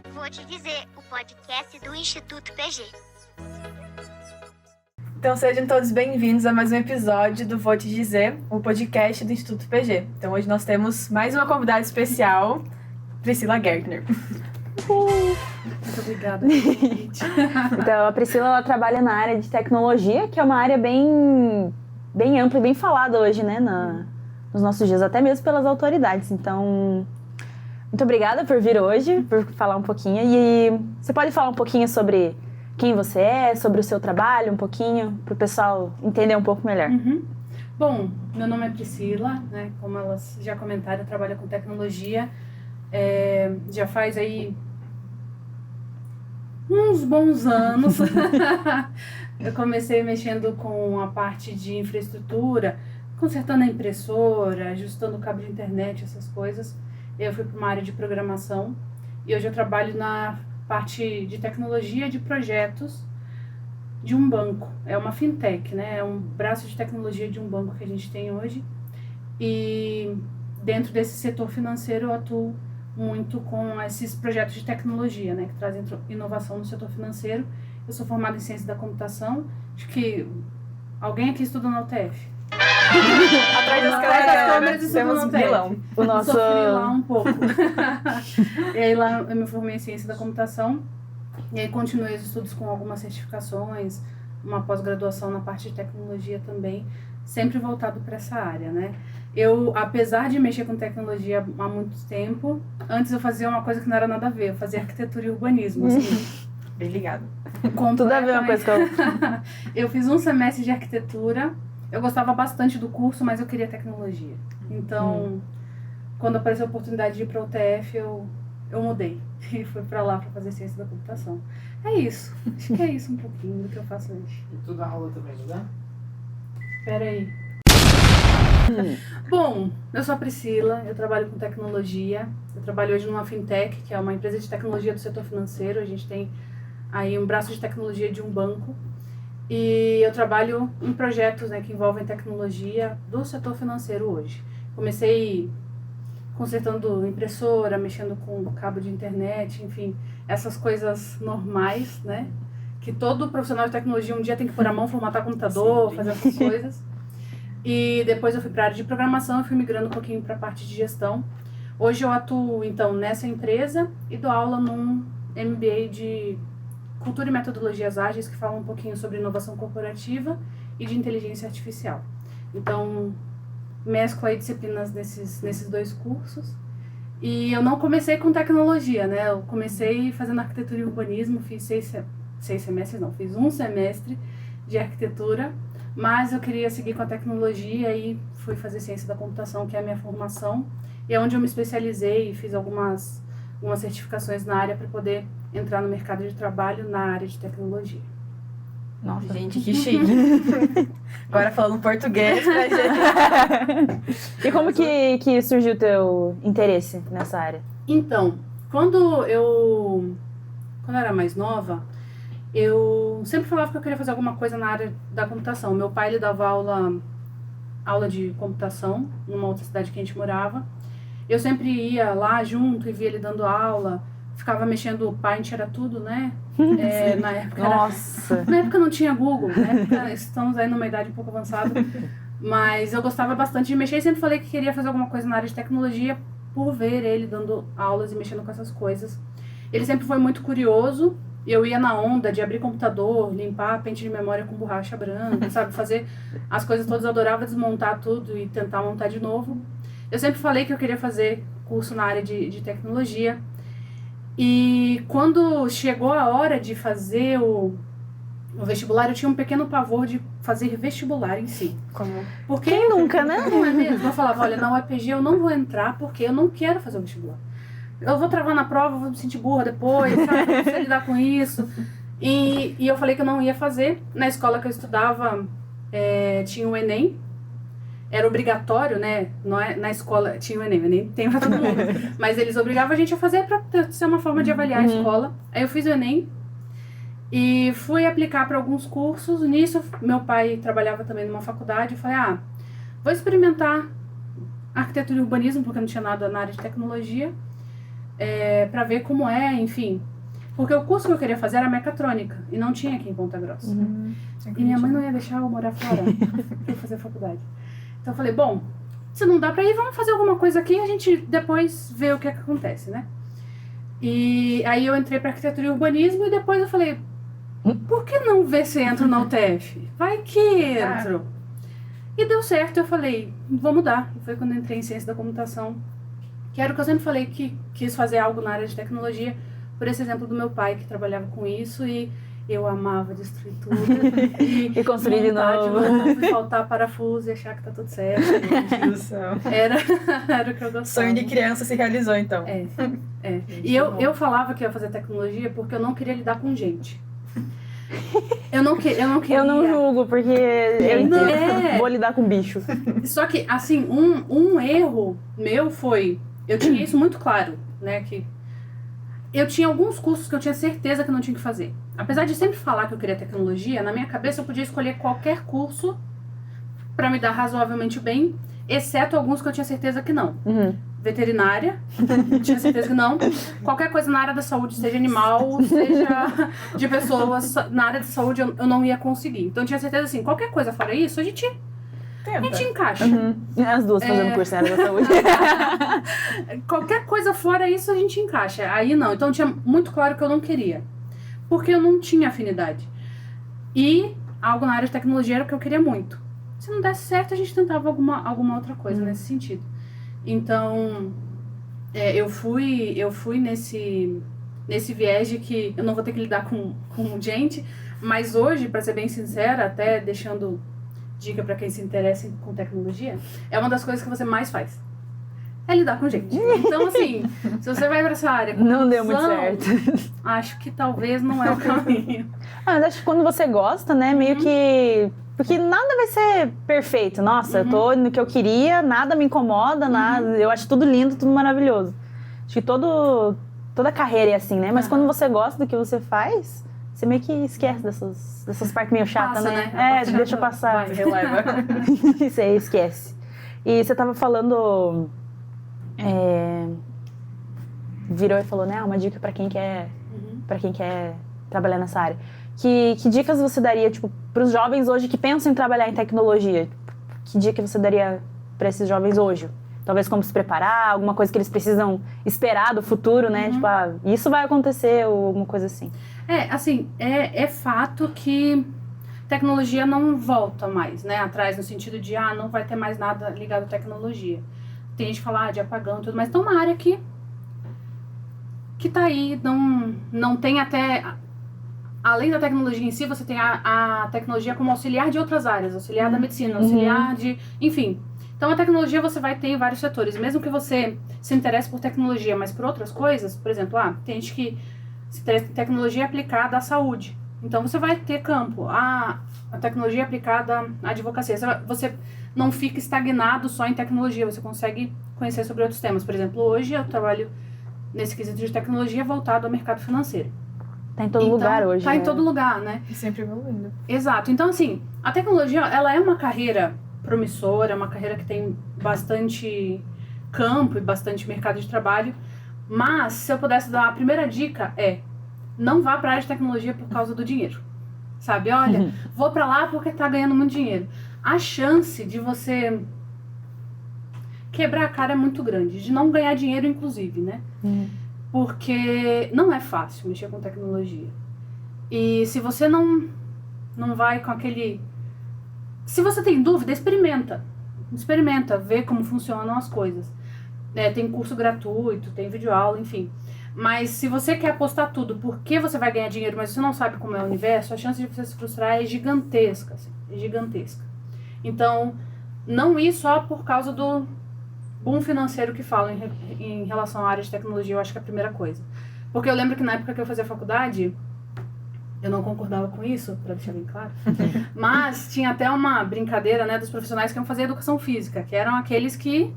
Vou te dizer, o podcast do Instituto PG. Então sejam todos bem-vindos a mais um episódio do Vou Te Dizer, o podcast do Instituto PG. Então hoje nós temos mais uma convidada especial, Priscila Gertner. Muito obrigada. Então, a Priscila, ela trabalha na área de tecnologia, que é uma área bem ampla e bem falada hoje, né, nos nossos dias, até mesmo pelas autoridades. Então, muito obrigada por vir hoje, por falar um pouquinho. E você pode falar um pouquinho sobre quem você é, sobre o seu trabalho, um pouquinho, para o pessoal entender um pouco melhor. Bom, meu nome é Priscila, né? Como elas já comentaram, eu trabalho com tecnologia. Já faz aí uns bons anos. Eu comecei mexendo com a parte de infraestrutura, consertando a impressora, ajustando o cabo de internet, essas coisas. Eu fui para uma área de programação e hoje eu trabalho na parte de tecnologia de projetos de um banco. É uma fintech, né? É um braço de tecnologia de um banco que a gente tem hoje. E dentro desse setor financeiro eu atuo muito com esses projetos de tecnologia, né? Que trazem inovação no setor financeiro. Eu sou formada em ciência da computação. Acho que alguém aqui estuda na UTF. Atrás das câmeras temos um vilão. O nosso... Sofri lá um pouco. E aí lá eu me formei em ciência da computação. E aí continuei os estudos com algumas certificações, uma pós-graduação na parte de tecnologia também, sempre voltado para essa área, né? Eu, apesar de mexer com tecnologia há muito tempo, antes eu fazia uma coisa que não era nada a ver, eu fazia arquitetura e urbanismo, assim. Bem ligado. Tudo a ver uma coisa com a outra. Eu fiz um semestre de arquitetura, eu gostava bastante do curso, mas eu queria tecnologia. Então, quando apareceu a oportunidade de ir para a UTF, eu mudei e fui para lá para fazer ciência da computação. É isso, acho que é isso um pouquinho do que eu faço hoje. E tu dá aula também, não dá? Espera aí. Bom, eu sou a Priscila, eu trabalho com tecnologia. Eu trabalho hoje numa fintech, que é uma empresa de tecnologia do setor financeiro. A gente tem aí um braço de tecnologia de um banco. E eu trabalho em projetos, né, que envolvem tecnologia do setor financeiro hoje. Comecei consertando impressora, mexendo com cabo de internet, enfim, essas coisas normais, né? Que todo profissional de tecnologia um dia tem que pôr a mão, formatar computador, Sim. fazer essas coisas. E depois eu fui para a área de programação e fui migrando um pouquinho para a parte de gestão. Hoje eu atuo, então, nessa empresa e dou aula num MBA de Cultura e Metodologias Ágeis, que fala um pouquinho sobre inovação corporativa e de inteligência artificial. Então, mesclo aí disciplinas nesses dois cursos. E eu não comecei com tecnologia, né? Eu comecei fazendo arquitetura e urbanismo, fiz fiz um semestre de arquitetura, mas eu queria seguir com a tecnologia e fui fazer ciência da computação, que é a minha formação, e é onde eu me especializei e fiz algumas certificações na área para poder entrar no mercado de trabalho na área de tecnologia. Nossa, gente, que chique. Agora falando português pra gente. E como que surgiu o teu interesse nessa área? Então, quando eu era mais nova, eu sempre falava que eu queria fazer alguma coisa na área da computação. Meu pai, ele dava aula de computação numa outra cidade que a gente morava. Eu sempre ia lá junto e via ele dando aula, ficava mexendo, o Paint era tudo, né? Na época Nossa! Na época não tinha Google, na época estamos aí numa idade um pouco avançada, mas eu gostava bastante de mexer e sempre falei que queria fazer alguma coisa na área de tecnologia por ver ele dando aulas e mexendo com essas coisas. Ele sempre foi muito curioso, eu ia na onda de abrir computador, limpar pente de memória com borracha branca, sabe? Fazer as coisas todas, eu adorava desmontar tudo e tentar montar de novo. Eu sempre falei que eu queria fazer curso na área de tecnologia. E quando chegou a hora de fazer o vestibular, eu tinha um pequeno pavor de fazer vestibular em si. Como? Porque, Quem nunca, né? Não é mesmo? Eu falava, olha, na UEPG eu não vou entrar porque eu não quero fazer o vestibular. Eu vou travar na prova, vou me sentir burra depois, sabe? Não sei lidar com isso. E eu falei que eu não ia fazer. Na escola que eu estudava, tinha o Enem. Era obrigatório, né? Não é, na escola tinha o Enem tem pra todo mundo. Mas eles obrigavam a gente a fazer pra ser uma forma de avaliar a escola. Aí eu fiz o Enem e fui aplicar para alguns cursos. Nisso, meu pai trabalhava também numa faculdade. Eu falei, vou experimentar arquitetura e urbanismo, porque não tinha nada na área de tecnologia. pra ver como é, enfim. Porque o curso que eu queria fazer era mecatrônica e não tinha aqui em Ponta Grossa. E minha mãe não ia deixar eu morar fora pra eu fazer faculdade. Então eu falei, bom, se não dá pra ir, vamos fazer alguma coisa aqui e a gente depois vê o que é que acontece, né? E aí eu entrei pra arquitetura e urbanismo e depois eu falei, por que não ver se entro na UTF? Vai que entro. E deu certo, eu falei, vou mudar. E foi quando eu entrei em ciência da computação, que era o que eu sempre falei, que quis fazer algo na área de tecnologia, por esse exemplo do meu pai, que trabalhava com isso, e eu amava destruir tudo. E construir de novo. E faltar parafuso e achar que tá tudo certo. Meu Deus do céu. Era o que eu gostava. Sonho de criança se realizou, então. E eu falava que ia fazer tecnologia porque eu não queria lidar com gente. Eu não queria. Eu não julgo, porque eu entendo. Vou lidar com bicho. Só que, assim, um erro meu foi... Eu tinha isso muito claro, né? Que eu tinha alguns cursos que eu tinha certeza que eu não tinha que fazer. Apesar de sempre falar que eu queria tecnologia, na minha cabeça eu podia escolher qualquer curso pra me dar razoavelmente bem, exceto alguns que eu tinha certeza que não. Veterinária, tinha certeza que não. Qualquer coisa na área da saúde, seja animal, seja de pessoas, na área de saúde eu não ia conseguir. Então eu tinha certeza assim, qualquer coisa fora isso, a gente encaixa. As duas fazendo curso na área da saúde. Qualquer coisa fora isso, a gente encaixa. Aí não, então tinha muito claro que eu não queria. Porque eu não tinha afinidade. E algo na área de tecnologia era o que eu queria muito. Se não desse certo, a gente tentava alguma outra coisa nesse sentido. Então, eu fui nesse viés de que eu não vou ter que lidar com gente, mas hoje, pra ser bem sincera, até deixando dica pra quem se interessa com tecnologia, é uma das coisas que você mais faz. É lidar com gente. Então, assim, se você vai pra essa área com não deu muito certo. Acho que talvez não é o caminho. Mas acho que quando você gosta, né, meio que... Porque nada vai ser perfeito. Nossa, eu tô no que eu queria, nada me incomoda, nada. Eu acho tudo lindo, tudo maravilhoso. Acho que toda carreira é assim, né? Mas quando você gosta do que você faz, você meio que esquece dessas partes meio chatas, né? Deixa passar. Vai, releva. Isso aí, esquece. E você tava falando... virou e falou, né? Uma dica pra quem quer trabalhar nessa área. Que dicas você daria, tipo, pros jovens hoje que pensam em trabalhar em tecnologia? Que dica você daria pra esses jovens hoje? Talvez como se preparar, alguma coisa que eles precisam esperar do futuro, né? Tipo, isso vai acontecer ou alguma coisa assim. É fato que tecnologia não volta mais, né? Atrás, no sentido de, não vai ter mais nada ligado à tecnologia. Tem gente que fala de apagão e tudo, mas tem uma área que tá aí, não tem até... Além da tecnologia em si, você tem a tecnologia como auxiliar de outras áreas, auxiliar da medicina, auxiliar de... Enfim. Então, a tecnologia você vai ter em vários setores. Mesmo que você se interesse por tecnologia, mas por outras coisas, por exemplo, tem gente que se interessa em tecnologia aplicada à saúde. Então, você vai ter campo. A tecnologia aplicada à advocacia. Você não fica estagnado só em tecnologia, você consegue conhecer sobre outros temas. Por exemplo, hoje eu trabalho nesse quesito de tecnologia voltado ao mercado financeiro. Tá em todo lugar hoje. Tá em todo lugar, né? E sempre evoluindo. Exato. Então, assim, a tecnologia, ela é uma carreira promissora, é uma carreira que tem bastante campo e bastante mercado de trabalho, mas se eu pudesse dar a primeira dica não vá pra área de tecnologia por causa do dinheiro. Sabe? Olha, vou pra lá porque tá ganhando muito dinheiro. A chance de você quebrar a cara é muito grande, de não ganhar dinheiro, inclusive, né? Porque não é fácil mexer com tecnologia. E se você não vai com aquele... Se você tem dúvida, experimenta. Experimenta, vê como funcionam as coisas. Tem curso gratuito, tem videoaula, enfim. Mas se você quer apostar tudo porque você vai ganhar dinheiro, mas você não sabe como é o universo, a chance de você se frustrar é gigantesca. Assim, é gigantesca. Então, não ir só por causa do boom financeiro que falam em relação à área de tecnologia, eu acho que é a primeira coisa. Porque eu lembro que na época que eu fazia faculdade, eu não concordava com isso, pra deixar bem claro, mas tinha até uma brincadeira, né, dos profissionais que iam fazer educação física, que eram aqueles que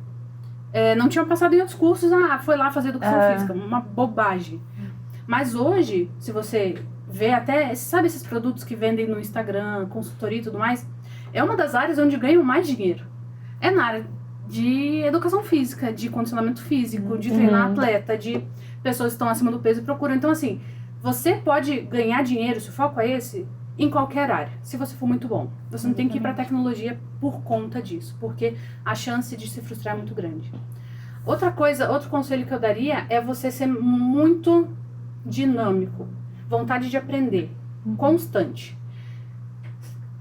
não tinham passado em outros cursos, foi lá fazer educação física, uma bobagem. Mas hoje, se você vê até, sabe esses produtos que vendem no Instagram, consultoria e tudo mais, é uma das áreas onde ganham mais dinheiro. É na área de educação física, de condicionamento físico, de treinar atleta, de pessoas que estão acima do peso e procuram. Então, assim, você pode ganhar dinheiro, se o foco é esse, em qualquer área, se você for muito bom. Você não tem que ir para tecnologia por conta disso, porque a chance de se frustrar é muito grande. Outra coisa, outro conselho que eu daria é você ser muito dinâmico, vontade de aprender, constante.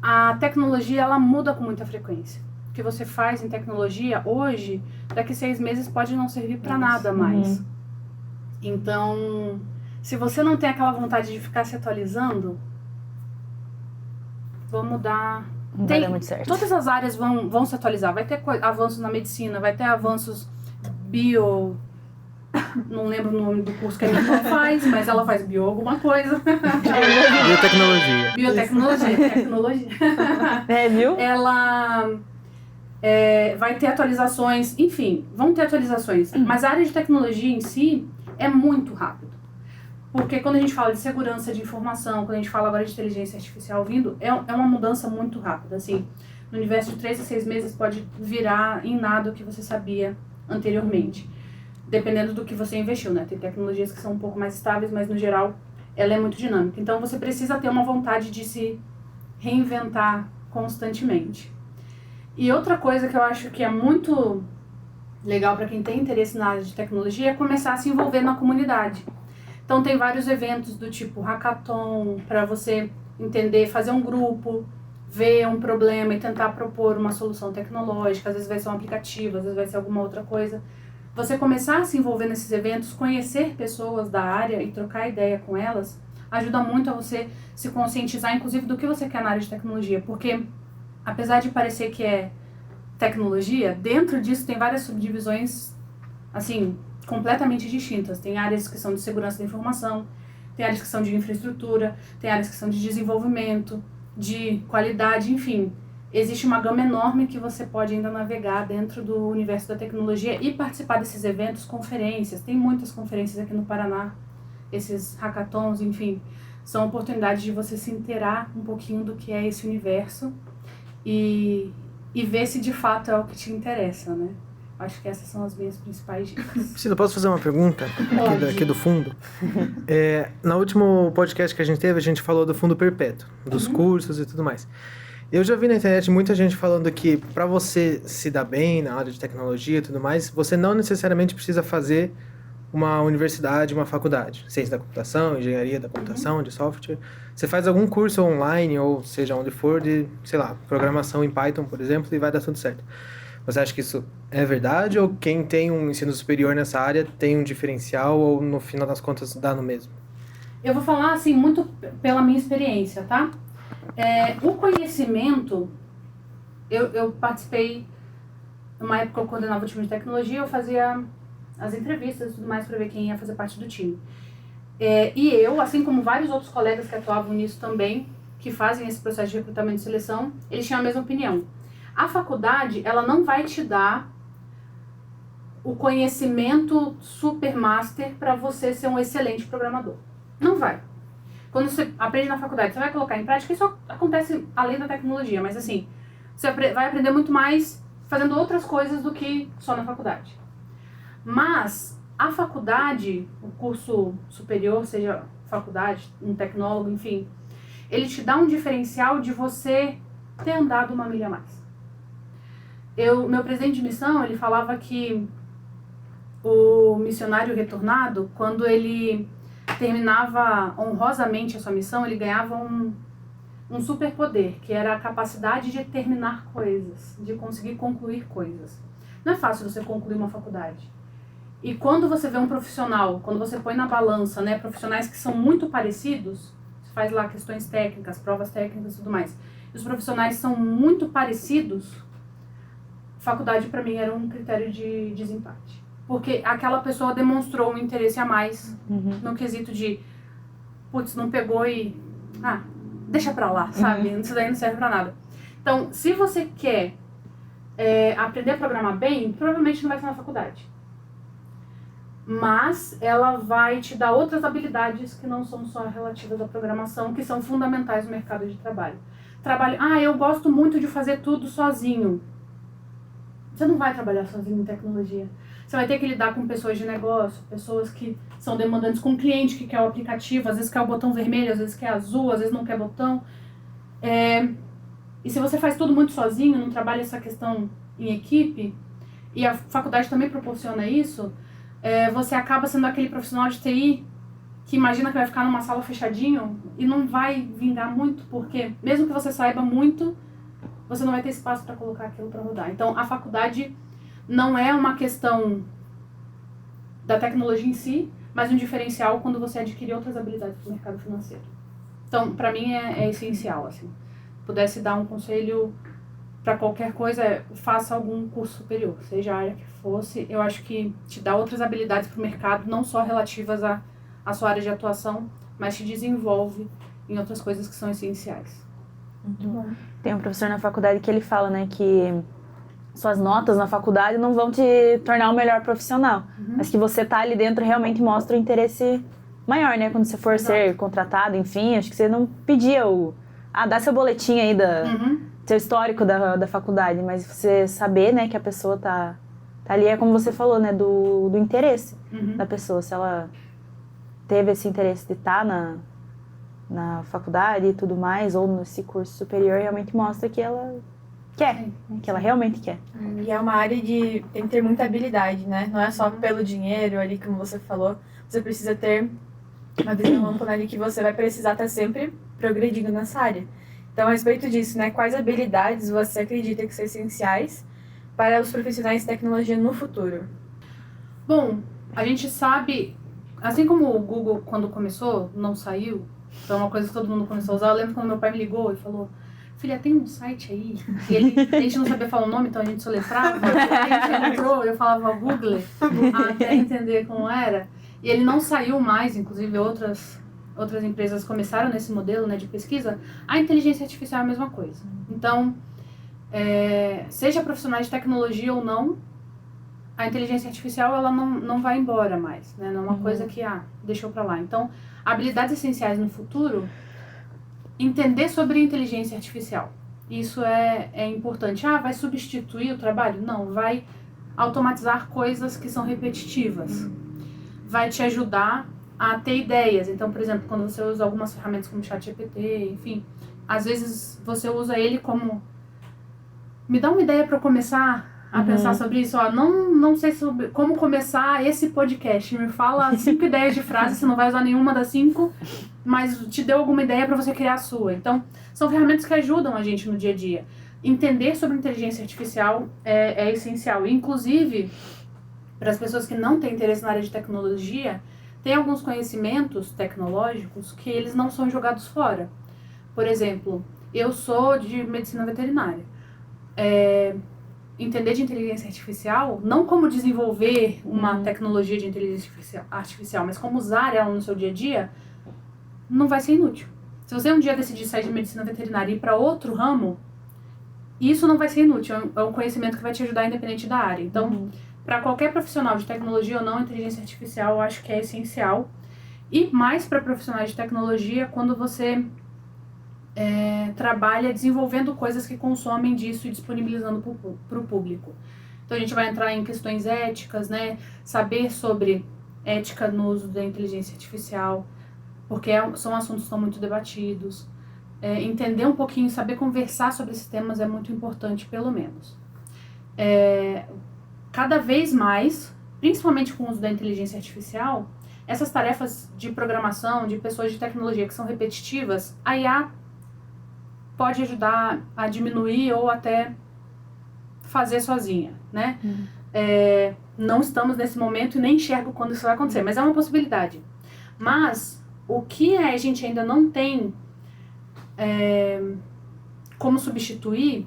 A tecnologia, ela muda com muita frequência. O que você faz em tecnologia hoje, daqui 6 meses pode não servir para nada mais. Então, se você não tem aquela vontade de ficar se atualizando, vamos dar... Não vai dar muito certo. Todas as áreas vão se atualizar. Vai ter avanços na medicina, vai ter avanços bio... Não lembro o nome do curso que a minha irmã faz, mas ela faz bio alguma coisa. Biotecnologia. Biotecnologia, tecnologia. Viu? Ela vai ter atualizações, enfim, vão ter atualizações. Mas a área de tecnologia em si é muito rápido. Porque quando a gente fala de segurança de informação, quando a gente fala agora de inteligência artificial vindo, é uma mudança muito rápida. Assim, no universo de 3 a 6 meses pode virar em nada o que você sabia anteriormente. Dependendo do que você investiu, né? Tem tecnologias que são um pouco mais estáveis, mas no geral ela é muito dinâmica. Então você precisa ter uma vontade de se reinventar constantemente. E outra coisa que eu acho que é muito legal para quem tem interesse na área de tecnologia é começar a se envolver na comunidade. Então tem vários eventos do tipo hackathon, para você entender, fazer um grupo, ver um problema e tentar propor uma solução tecnológica. Às vezes vai ser um aplicativo, às vezes vai ser alguma outra coisa. Você começar a se envolver nesses eventos, conhecer pessoas da área e trocar ideia com elas, ajuda muito a você se conscientizar, inclusive, do que você quer na área de tecnologia. Porque, apesar de parecer que é tecnologia, dentro disso tem várias subdivisões, assim, completamente distintas. Tem áreas que são de segurança da informação, tem áreas que são de infraestrutura, tem áreas que são de desenvolvimento, de qualidade, enfim. Existe uma gama enorme que você pode ainda navegar dentro do universo da tecnologia e participar desses eventos, conferências. Tem muitas conferências aqui no Paraná, esses hackathons, enfim. São oportunidades de você se inteirar um pouquinho do que é esse universo e ver se de fato é o que te interessa, né? Acho que essas são as minhas principais dicas. Priscila, posso fazer uma pergunta aqui do fundo? No último podcast que a gente falou do fundo perpétuo, dos cursos e tudo mais. Eu já vi na internet muita gente falando que para você se dar bem na área de tecnologia e tudo mais, você não necessariamente precisa fazer uma universidade, uma faculdade. Ciência da computação, engenharia da computação, de software. Você faz algum curso online, ou seja, onde for, de, sei lá, programação em Python, por exemplo, e vai dar tudo certo. Você acha que isso é verdade, ou quem tem um ensino superior nessa área tem um diferencial, ou no final das contas dá no mesmo? Eu vou falar, assim, muito pela minha experiência, tá? O conhecimento, eu participei, numa época eu coordenava o time de tecnologia, eu fazia as entrevistas e tudo mais para ver quem ia fazer parte do time. E eu, assim como vários outros colegas que atuavam nisso também, que fazem esse processo de recrutamento e seleção, eles tinham a mesma opinião. A faculdade, ela não vai te dar o conhecimento super master para você ser um excelente programador. Não vai. Quando você aprende na faculdade, você vai colocar em prática, isso acontece além da tecnologia, mas assim, você vai aprender muito mais fazendo outras coisas do que só na faculdade. Mas a faculdade, o curso superior, seja faculdade, um tecnólogo, enfim, ele te dá um diferencial de você ter andado uma milha a mais. Meu presidente de missão, ele falava que o missionário retornado, quando ele terminava honrosamente a sua missão, ele ganhava um superpoder, que era a capacidade de terminar coisas, de conseguir concluir coisas. Não é fácil você concluir uma faculdade. E quando você vê um profissional, quando você põe na balança, né, profissionais que são muito parecidos, você faz lá questões técnicas, provas técnicas e tudo mais, e os profissionais são muito parecidos, faculdade para mim era um critério de desempate. Porque aquela pessoa demonstrou um interesse a mais no quesito de, putz, não pegou e, deixa pra lá, sabe? Isso daí não serve pra nada. Então, se você quer aprender a programar bem, provavelmente não vai ser na faculdade. Mas ela vai te dar outras habilidades que não são só relativas à programação, que são fundamentais no mercado de trabalho. Eu gosto muito de fazer tudo sozinho. Você não vai trabalhar sozinho em tecnologia. Você vai ter que lidar com pessoas de negócio, pessoas que são demandantes, com cliente que quer o aplicativo, às vezes quer o botão vermelho, às vezes quer azul, às vezes não quer botão. E se você faz tudo muito sozinho, não trabalha essa questão em equipe, e a faculdade também proporciona isso, você acaba sendo aquele profissional de TI que imagina que vai ficar numa sala fechadinho e não vai vingar muito, porque mesmo que você saiba muito, você não vai ter espaço para colocar aquilo para rodar. Então, a faculdade não é uma questão da tecnologia em si, mas um diferencial quando você adquire outras habilidades do mercado financeiro. Então, para mim é essencial, assim. Se pudesse dar um conselho para qualquer coisa, faça algum curso superior, seja a área que fosse. Eu acho que te dá outras habilidades para o mercado, não só relativas à sua área de atuação, mas te desenvolve em outras coisas que são essenciais. Muito bom. Tem um professor na faculdade que ele fala, né, que suas notas na faculdade não vão te tornar um melhor profissional, mas que você tá ali dentro realmente mostra o interesse maior, né, quando você for ser contratado, enfim, acho que você não pedia dá seu boletim aí seu histórico da faculdade, mas você saber, né, que a pessoa tá ali, é como você falou, né, do interesse da pessoa, se ela teve esse interesse de estar na faculdade e tudo mais, ou nesse curso superior, realmente mostra que ela quer, né, que ela realmente quer. E é uma área de tem que ter muita habilidade, né? Não é só pelo dinheiro ali, como você falou. Você precisa ter uma visão ampla ali que você vai precisar estar sempre progredindo nessa área. Então, a respeito disso, né? Quais habilidades você acredita que são essenciais para os profissionais de tecnologia no futuro? Bom, a gente sabe, assim como o Google, quando começou, não saiu, então é uma coisa que todo mundo começou a usar. Eu lembro quando meu pai me ligou e falou: filha, tem um site aí, e a gente não sabia falar o nome, então a gente soletrava, a gente entrou, eu falava Google, até entender como era, e ele não saiu mais, inclusive outras empresas começaram nesse modelo, né, de pesquisa. A inteligência artificial é a mesma coisa. Então, seja profissional de tecnologia ou não, a inteligência artificial ela não vai embora mais, né, não é uma coisa que deixou pra lá. Então, habilidades essenciais no futuro: entender sobre inteligência artificial. Isso é importante. Vai substituir o trabalho? Não, vai automatizar coisas que são repetitivas. Vai te ajudar a ter ideias. Então, por exemplo, quando você usa algumas ferramentas como o ChatGPT, enfim, às vezes você usa ele como: me dá uma ideia para eu começar a pensar sobre isso. Não sei sobre como começar esse podcast. Me fala 5 ideias de frase, você não vai usar nenhuma das 5, mas te deu alguma ideia para você criar a sua. Então, são ferramentas que ajudam a gente no dia a dia. Entender sobre inteligência artificial é essencial. Inclusive, para as pessoas que não têm interesse na área de tecnologia, tem alguns conhecimentos tecnológicos que eles não são jogados fora. Por exemplo, eu sou de medicina veterinária. Entender de inteligência artificial, não como desenvolver uma tecnologia de inteligência artificial, mas como usar ela no seu dia a dia, não vai ser inútil. Se você um dia decidir sair de medicina veterinária e ir para outro ramo, isso não vai ser inútil. É um conhecimento que vai te ajudar independente da área. Então, para qualquer profissional de tecnologia ou não, a inteligência artificial eu acho que é essencial. E mais para profissionais de tecnologia, quando você trabalha desenvolvendo coisas que consomem disso e disponibilizando para o público. Então a gente vai entrar em questões éticas, né? Saber sobre ética no uso da inteligência artificial, porque são assuntos que estão muito debatidos. Entender um pouquinho, saber conversar sobre esses temas é muito importante, pelo menos. Cada vez mais, principalmente com o uso da inteligência artificial, essas tarefas de programação, de pessoas de tecnologia que são repetitivas, a IA pode ajudar a diminuir ou até fazer sozinha, né? Não estamos nesse momento e nem enxergo quando isso vai acontecer, mas é uma possibilidade. Mas o que a gente ainda não tem como substituir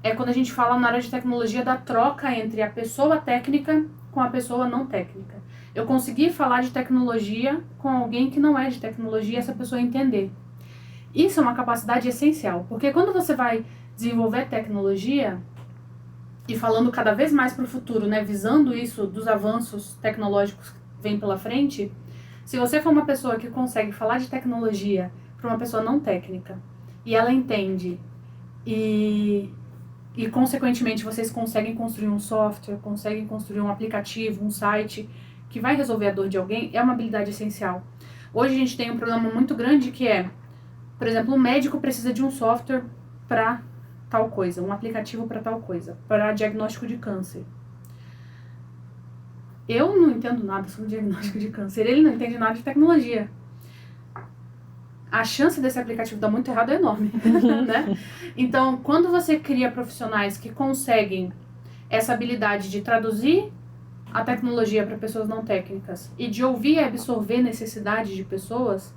é quando a gente fala na área de tecnologia da troca entre a pessoa técnica com a pessoa não técnica. Eu consegui falar de tecnologia com alguém que não é de tecnologia, essa pessoa entender. Isso é uma capacidade essencial, porque quando você vai desenvolver tecnologia, e falando cada vez mais para o futuro, né, visando isso dos avanços tecnológicos que vêm pela frente, se você for uma pessoa que consegue falar de tecnologia para uma pessoa não técnica, e ela entende, e e consequentemente vocês conseguem construir um software, conseguem construir um aplicativo, um site que vai resolver a dor de alguém, é uma habilidade essencial. Hoje a gente tem um problema muito grande que é, por exemplo, o médico precisa de um software para tal coisa, um aplicativo para tal coisa, para diagnóstico de câncer. Eu não entendo nada sobre diagnóstico de câncer, ele não entende nada de tecnologia. A chance desse aplicativo dar muito errado é enorme, né? Então, quando você cria profissionais que conseguem essa habilidade de traduzir a tecnologia para pessoas não técnicas e de ouvir e absorver necessidades de pessoas,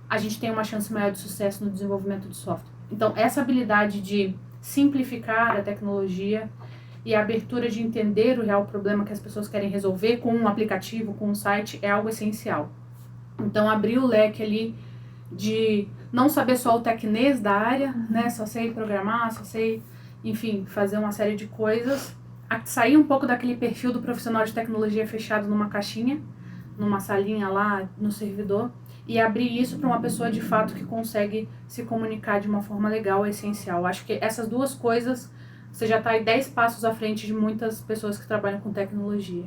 a gente tem uma chance maior de sucesso no desenvolvimento de software. Então, essa habilidade de simplificar a tecnologia e a abertura de entender o real problema que as pessoas querem resolver com um aplicativo, com um site, é algo essencial. Então, abrir o leque ali de não saber só o tecnês da área, né? Só sei programar, só sei, enfim, fazer uma série de coisas. Sair um pouco daquele perfil do profissional de tecnologia fechado numa caixinha, numa salinha lá no servidor, e abrir isso para uma pessoa de fato que consegue se comunicar de uma forma legal é essencial. Acho que essas duas coisas, você já está aí 10 passos à frente de muitas pessoas que trabalham com tecnologia.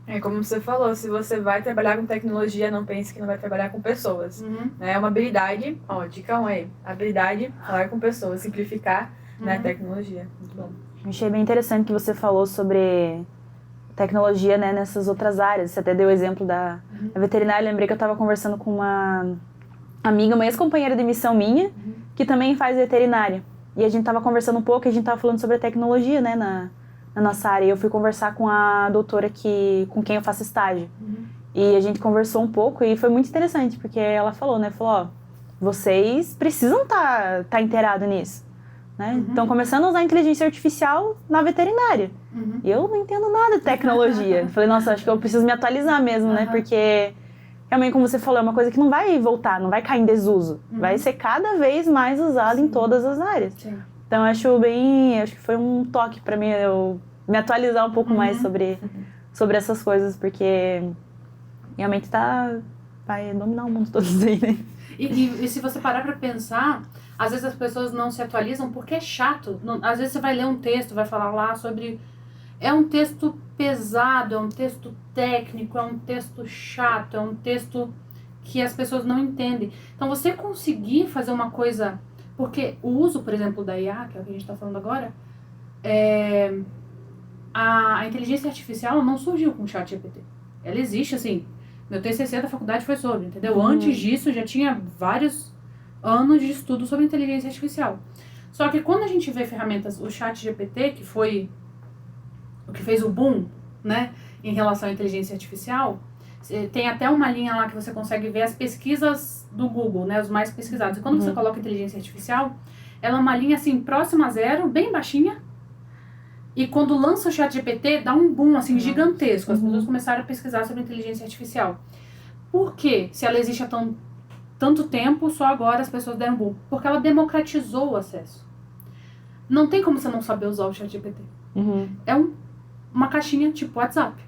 É como você falou, se você vai trabalhar com tecnologia, não pense que não vai trabalhar com pessoas. É uma habilidade, ó, dica 1 aí, habilidade, falar com pessoas, simplificar, né, tecnologia. Muito bom. Achei bem interessante que você falou sobre tecnologia, né, nessas outras áreas. Você até deu o exemplo da veterinária. Lembrei que eu estava conversando com uma amiga, uma ex-companheira de missão minha, que também faz veterinária. E a gente estava conversando um pouco, e a gente estava falando sobre a tecnologia, né, na nossa área. E eu fui conversar com a doutora com quem eu faço estágio. E a gente conversou um pouco e foi muito interessante, porque ela falou, né, ó, vocês precisam tá inteirados nisso. Né? Estão começando a usar inteligência artificial na veterinária. E eu não entendo nada de tecnologia. Falei, nossa, acho que eu preciso me atualizar mesmo, né? Porque, realmente, como você falou, é uma coisa que não vai voltar, não vai cair em desuso. Vai ser cada vez mais usada em todas as áreas. Sim. Então, acho que foi um toque pra mim, eu me atualizar um pouco mais sobre essas coisas, porque realmente vai dominar o mundo todo aí, né? E se você parar pra pensar, às vezes as pessoas não se atualizam porque é chato. Às vezes você vai ler um texto, vai falar lá sobre... É um texto pesado, é um texto técnico, é um texto chato, é um texto que as pessoas não entendem. Então você conseguir fazer uma coisa... Porque o uso, por exemplo, da IA, que é o que a gente está falando agora, a inteligência artificial não surgiu com o ChatGPT. Ela existe, assim... Meu TCC da faculdade foi sobre, entendeu? Antes disso, já tinha vários anos de estudo sobre inteligência artificial. Só que quando a gente vê ferramentas, o ChatGPT, que foi o que fez o boom, né, em relação à inteligência artificial, tem até uma linha lá que você consegue ver as pesquisas do Google, né, os mais pesquisados. E quando você coloca inteligência artificial, ela é uma linha assim, próxima a zero, bem baixinha. E quando lança o ChatGPT, dá um boom assim, gigantesco. As pessoas começaram a pesquisar sobre inteligência artificial. Por quê? Se ela existe há tanto tempo, só agora as pessoas deram boom? Porque ela democratizou o acesso. Não tem como você não saber usar o ChatGPT. É uma caixinha tipo WhatsApp.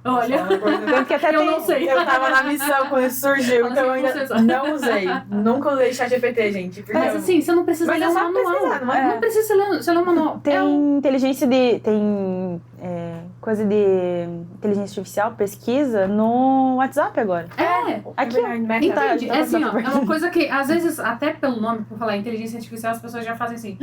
Olha, eu não sei. Eu tava na missão quando isso surgiu, então eu ainda não usei. Nunca usei ChatGPT, gente. Mas assim, você não precisa ler o manual. Não precisa ler o manual. Tem inteligência tem coisa de inteligência artificial, pesquisa no WhatsApp agora. Aqui, entende? É assim, ó, é uma coisa que, às vezes, até pelo nome, por falar inteligência artificial, as pessoas já fazem assim,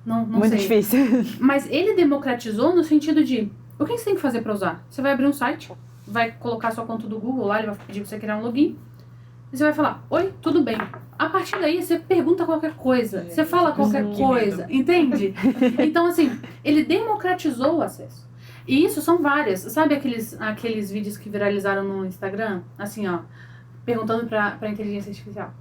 não muito sei. Difícil. Mas ele democratizou no sentido de, o que você tem que fazer pra usar? Você vai abrir um site, vai colocar sua conta do Google lá, ele vai pedir pra você criar um login, e você vai falar, oi, tudo bem. A partir daí, você pergunta qualquer coisa, você fala qualquer coisa, entende? Então, assim, ele democratizou o acesso. E isso são várias. Sabe aqueles vídeos que viralizaram no Instagram? Assim, ó, perguntando pra inteligência artificial.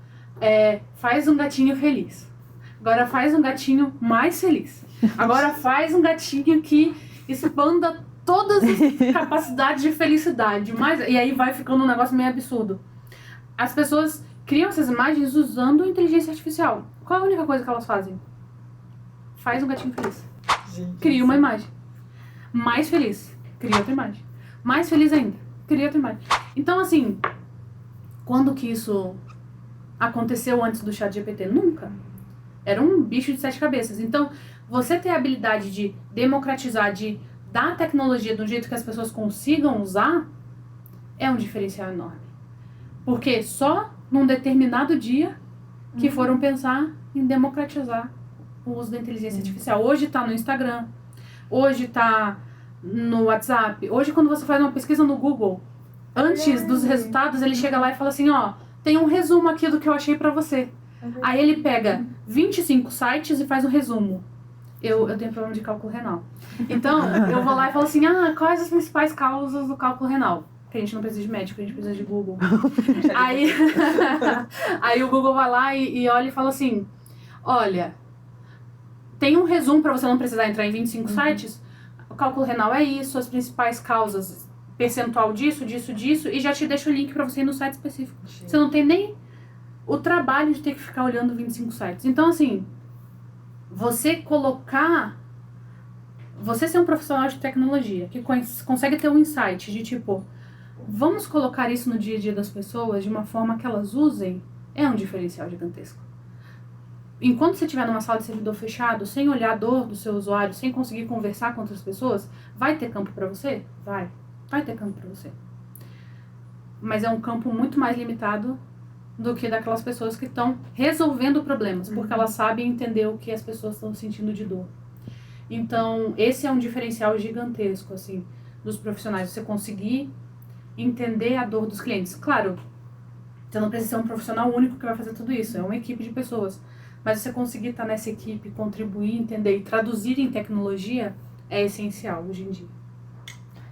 Faz um gatinho feliz. Agora faz um gatinho mais feliz. Agora faz um gatinho que expanda todas as capacidades de felicidade. E aí vai ficando um negócio meio absurdo. As pessoas criam essas imagens usando inteligência artificial. Qual é a única coisa que elas fazem? Faz um gatinho feliz. Cria uma imagem. Mais feliz. Cria outra imagem. Mais feliz ainda. Cria outra imagem. Então, assim, quando que isso aconteceu antes do ChatGPT? Nunca. Era um bicho de 7 cabeças. Então, você ter a habilidade de democratizar, de dar a tecnologia de um jeito que as pessoas consigam usar, é um diferencial enorme. Porque só num determinado dia que foram pensar em democratizar o uso da inteligência artificial. Hoje está no Instagram, hoje está no WhatsApp, hoje quando você faz uma pesquisa no Google, antes dos resultados, ele chega lá e fala assim, ó, tem um resumo aqui do que eu achei pra você. Aí ele pega 25 sites e faz um resumo. Eu tenho problema de cálculo renal. Então, eu vou lá e falo assim, quais as principais causas do cálculo renal? Porque a gente não precisa de médico, a gente precisa de Google. Aí o Google vai lá e olha e fala assim, olha, tem um resumo pra você não precisar entrar em 25 sites. O cálculo renal é isso, as principais causas, percentual disso, e já te deixa o link pra você ir no site específico. Você não tem nem o trabalho de ter que ficar olhando 25 sites. Então, assim, você ser um profissional de tecnologia que consegue ter um insight de tipo, vamos colocar isso no dia a dia das pessoas de uma forma que elas usem, é um diferencial gigantesco. Enquanto você estiver numa sala de servidor fechado, sem olhar a dor do seu usuário, sem conseguir conversar com outras pessoas, vai ter campo pra você? Vai ter campo pra você. Mas é um campo muito mais limitado do que daquelas pessoas que estão resolvendo problemas, porque elas sabem entender o que as pessoas estão sentindo de dor. Então, esse é um diferencial gigantesco, assim, dos profissionais. Você conseguir entender a dor dos clientes. Claro, você não precisa ser um profissional único que vai fazer tudo isso, é uma equipe de pessoas. Mas você conseguir estar nessa equipe, contribuir, entender e traduzir em tecnologia é essencial hoje em dia.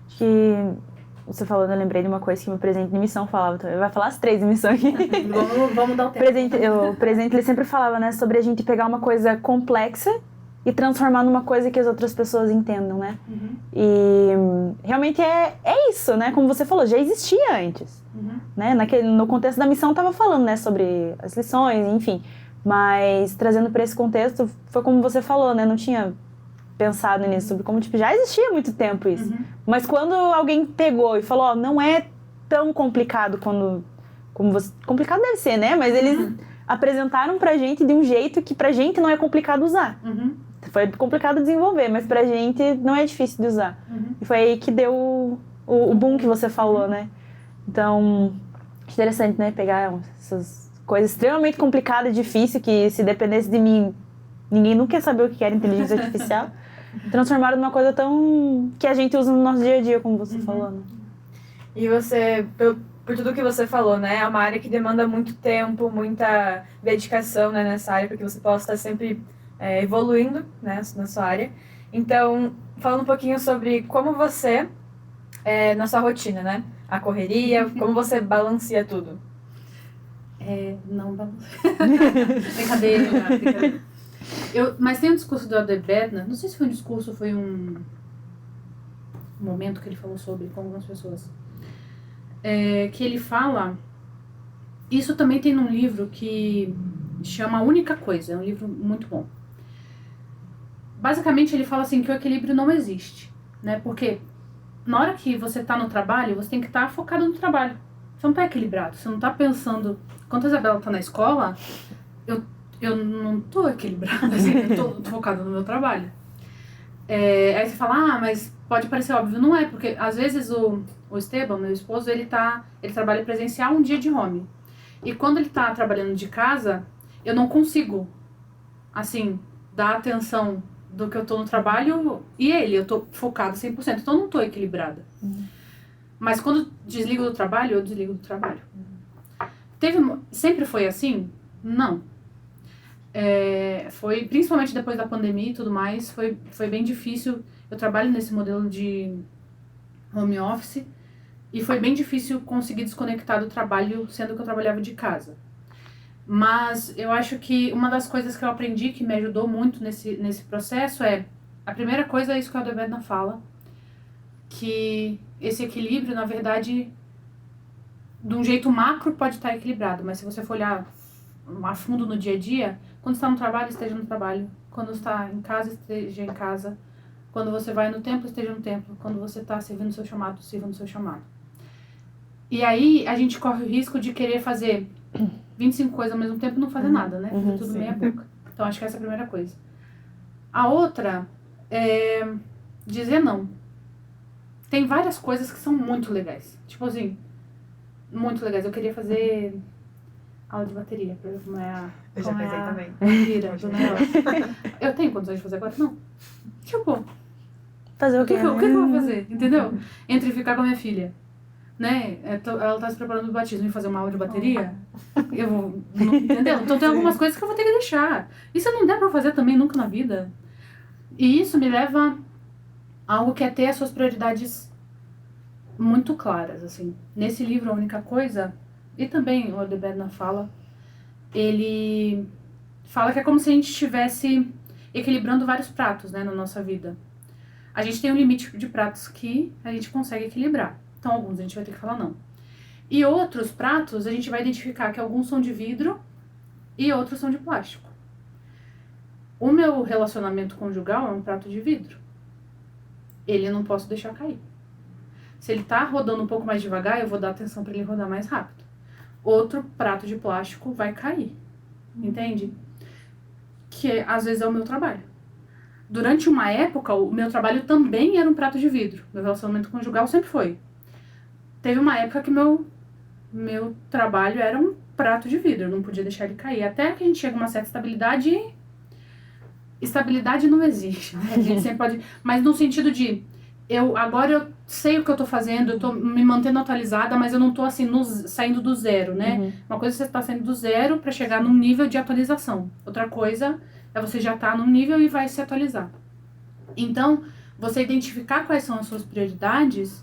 Acho que você falando, eu lembrei de uma coisa que meu presidente de missão falava também. Vai falar as 3 de missão aqui. Vamos dar o tempo. O presidente ele sempre falava, né, sobre a gente pegar uma coisa complexa e transformar numa coisa que as outras pessoas entendam, né? E realmente é isso, né? Como você falou, já existia antes. Né? No contexto da missão, estava falando, né, sobre as lições, enfim. Mas trazendo para esse contexto, foi como você falou, né? Não tinha pensado nisso, sobre como, tipo, já existia há muito tempo isso. Mas quando alguém pegou e falou, não é tão complicado como você... Complicado deve ser, né? Mas eles apresentaram pra gente de um jeito que pra gente não é complicado usar. Foi complicado desenvolver, mas pra gente não é difícil de usar. E foi aí que deu o boom que você falou, né? Então, interessante, né? Pegar essas coisas extremamente complicadas e difíceis que, se dependesse de mim, ninguém nunca ia saber o que era inteligência artificial. Transformaram numa coisa tão... que a gente usa no nosso dia a dia, como você falou, né? E você, por tudo que você falou, né? É uma área que demanda muito tempo, muita dedicação, né, nessa área, porque você possa estar sempre evoluindo, né, na sua área. Então, falando um pouquinho sobre como você, na sua rotina, né? A correria, como você balanceia tudo. Não balanceia. Brincadeira. Mas tem um discurso do Alder Bednar, não sei se foi um discurso ou foi um momento que ele falou sobre com algumas pessoas, que ele fala, isso também tem num livro que chama A Única Coisa, é um livro muito bom. Basicamente ele fala assim que o equilíbrio não existe, né? Porque na hora que você tá no trabalho, você tem que estar focado no trabalho. Você não tá equilibrado, você não tá pensando... Quando a Isabela tá na escola, eu não tô equilibrada, assim, eu tô focada no meu trabalho. Aí você fala, mas pode parecer óbvio. Não é, porque às vezes o Esteban, meu esposo, ele trabalha presencial um dia de home. E quando ele tá trabalhando de casa, eu não consigo, assim, dar atenção do que eu tô no trabalho e eu tô focada 100%, então eu não tô equilibrada. Mas quando desligo do trabalho, eu desligo do trabalho. Sempre foi assim? Não. Foi, principalmente depois da pandemia e tudo mais, foi bem difícil. Eu trabalho nesse modelo de home office e foi bem difícil conseguir desconectar do trabalho, sendo que eu trabalhava de casa. Mas eu acho que uma das coisas que eu aprendi que me ajudou muito nesse processo a primeira coisa é isso que o Alder Bednar fala, que esse equilíbrio, na verdade, de um jeito macro pode estar equilibrado, mas se você for olhar a fundo no dia a dia, quando está no trabalho, esteja no trabalho, quando está em casa, esteja em casa, quando você vai no templo, esteja no templo, quando você está servindo o seu chamado, sirva no seu chamado. E aí a gente corre o risco de querer fazer 25 coisas ao mesmo tempo e não fazer nada, né? Fazer tudo meia boca. Então acho que essa é a primeira coisa. A outra é dizer não. Tem várias coisas que são muito legais. Tipo assim, muito legais. Eu queria fazer aula de bateria, pra ver como é a... Eu já como pensei é a também. pira do negócio. Eu tenho condições de fazer agora? Não. Tipo, Fazer o o que, quê? que eu vou fazer? Entendeu? Entre ficar com a minha filha, né? Ela tá se preparando pro batismo e fazer uma aula de bateria. Eu vou. Entendeu? Então tem algumas coisas que eu vou ter que deixar. E se não der pra fazer também nunca na vida? E isso me leva a algo que é ter as suas prioridades muito claras, assim. Nesse livro, A Única Coisa, e também o Aldebaran fala, ele fala que é como se a gente estivesse equilibrando vários pratos, né, na nossa vida. A gente tem um limite de pratos que a gente consegue equilibrar. Então, alguns a gente vai ter que falar não. E outros pratos, a gente vai identificar que alguns são de vidro e outros são de plástico. O meu relacionamento conjugal é um prato de vidro. Ele eu não posso deixar cair. Se ele tá rodando um pouco mais devagar, eu vou dar atenção para ele rodar mais rápido. Outro prato de plástico vai cair. Entende? Que às vezes é o meu trabalho. Durante uma época, o meu trabalho também era um prato de vidro. Meu relacionamento conjugal sempre foi. Teve uma época que meu trabalho era um prato de vidro. Eu não podia deixar ele cair. Até que a gente chega a uma certa estabilidade. Estabilidade não existe, né? A gente sempre pode... Mas no sentido de... Agora eu sei o que eu tô fazendo, eu tô me mantendo atualizada, mas eu não tô assim, saindo do zero, né? Uma coisa é você tá saindo do zero pra chegar num nível de atualização. Outra coisa é você já tá num nível e vai se atualizar. Então, você identificar quais são as suas prioridades.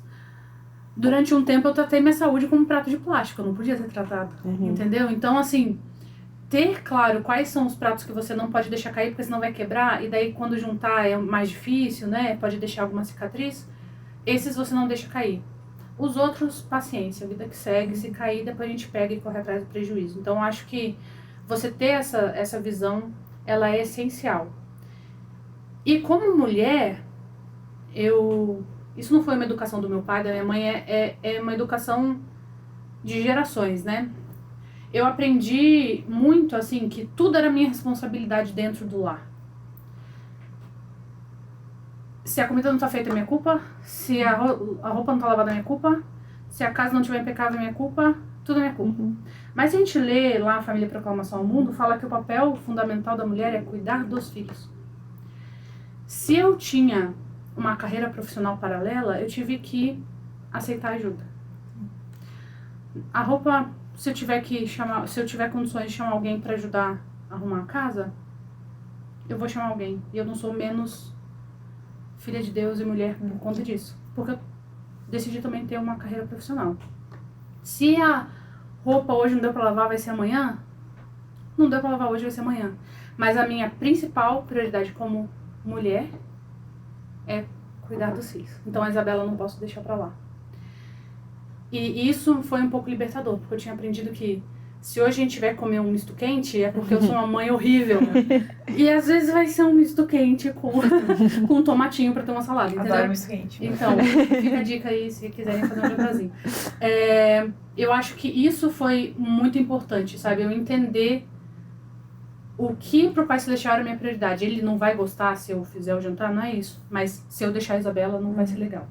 Durante um tempo eu tratei minha saúde como um prato de plástico, eu não podia ter tratado, entendeu? Então, assim, ter claro quais são os pratos que você não pode deixar cair, porque senão vai quebrar, e daí quando juntar é mais difícil, né? Pode deixar alguma cicatriz. Esses você não deixa cair. Os outros, paciência, a vida que segue, se cair, depois a gente pega e corre atrás do prejuízo. Então, acho que você ter essa visão, ela é essencial. E como mulher, isso não foi uma educação do meu pai, da minha mãe, é uma educação de gerações, né? Eu aprendi muito, assim, que tudo era minha responsabilidade dentro do lar. Se a comida não tá feita, é minha culpa. Se a roupa não tá lavada, é minha culpa. Se a casa não estiver impecável, é minha culpa. Tudo é minha culpa. Mas se a gente lê lá a Família Proclamação ao Mundo, fala que o papel fundamental da mulher é cuidar dos filhos. Se eu tinha uma carreira profissional paralela, eu tive que aceitar ajuda. A roupa, se eu tiver condições de chamar alguém para ajudar a arrumar a casa, eu vou chamar alguém. E eu não sou menos filha de Deus e mulher por conta disso. Porque eu decidi também ter uma carreira profissional. Se a roupa hoje não deu para lavar, vai ser amanhã? Não deu para lavar hoje, vai ser amanhã. Mas a minha principal prioridade como mulher é cuidar dos filhos. Então a Isabela eu não posso deixar pra lá. E isso foi um pouco libertador, porque eu tinha aprendido que se hoje a gente tiver que comer um misto quente, é porque eu sou uma mãe horrível. E às vezes vai ser um misto quente com um tomatinho pra ter uma salada, entendeu? Adoro misto quente. Então, fica a dica aí se quiserem fazer um jantarzinho. Eu acho que isso foi muito importante, sabe? Eu entender o que pro Pai Celestial era a minha prioridade. Ele não vai gostar se eu fizer o jantar, não é isso. Mas se eu deixar a Isabela, não vai ser legal.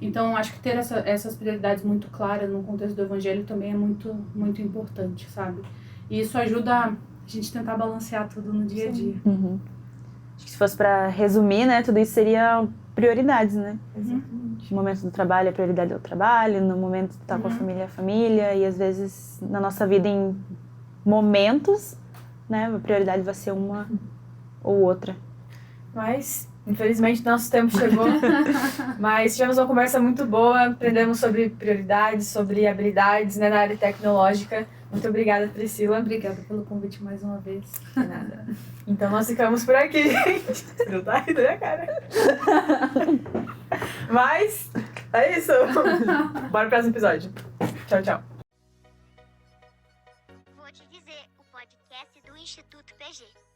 Então, acho que ter essas prioridades muito claras no contexto do Evangelho também é muito, muito importante, sabe? E isso ajuda a gente tentar balancear tudo no dia a dia. Acho que se fosse pra resumir, né, tudo isso seria prioridades, né? Exatamente. No momento do trabalho, a prioridade é o trabalho, no momento de estar com a família, e às vezes na nossa vida em momentos, né, a prioridade vai ser uma ou outra. Mas, infelizmente, nosso tempo chegou. Mas tivemos uma conversa muito boa, aprendemos sobre prioridades, sobre habilidades, né, na área tecnológica. Muito obrigada, Priscila. Obrigada pelo convite mais uma vez. De nada. Então nós ficamos por aqui, gente. Não tá rindo, né, cara? Mas, é isso. Bora pro próximo episódio. Tchau, tchau. Vou te dizer, o podcast do Instituto PG.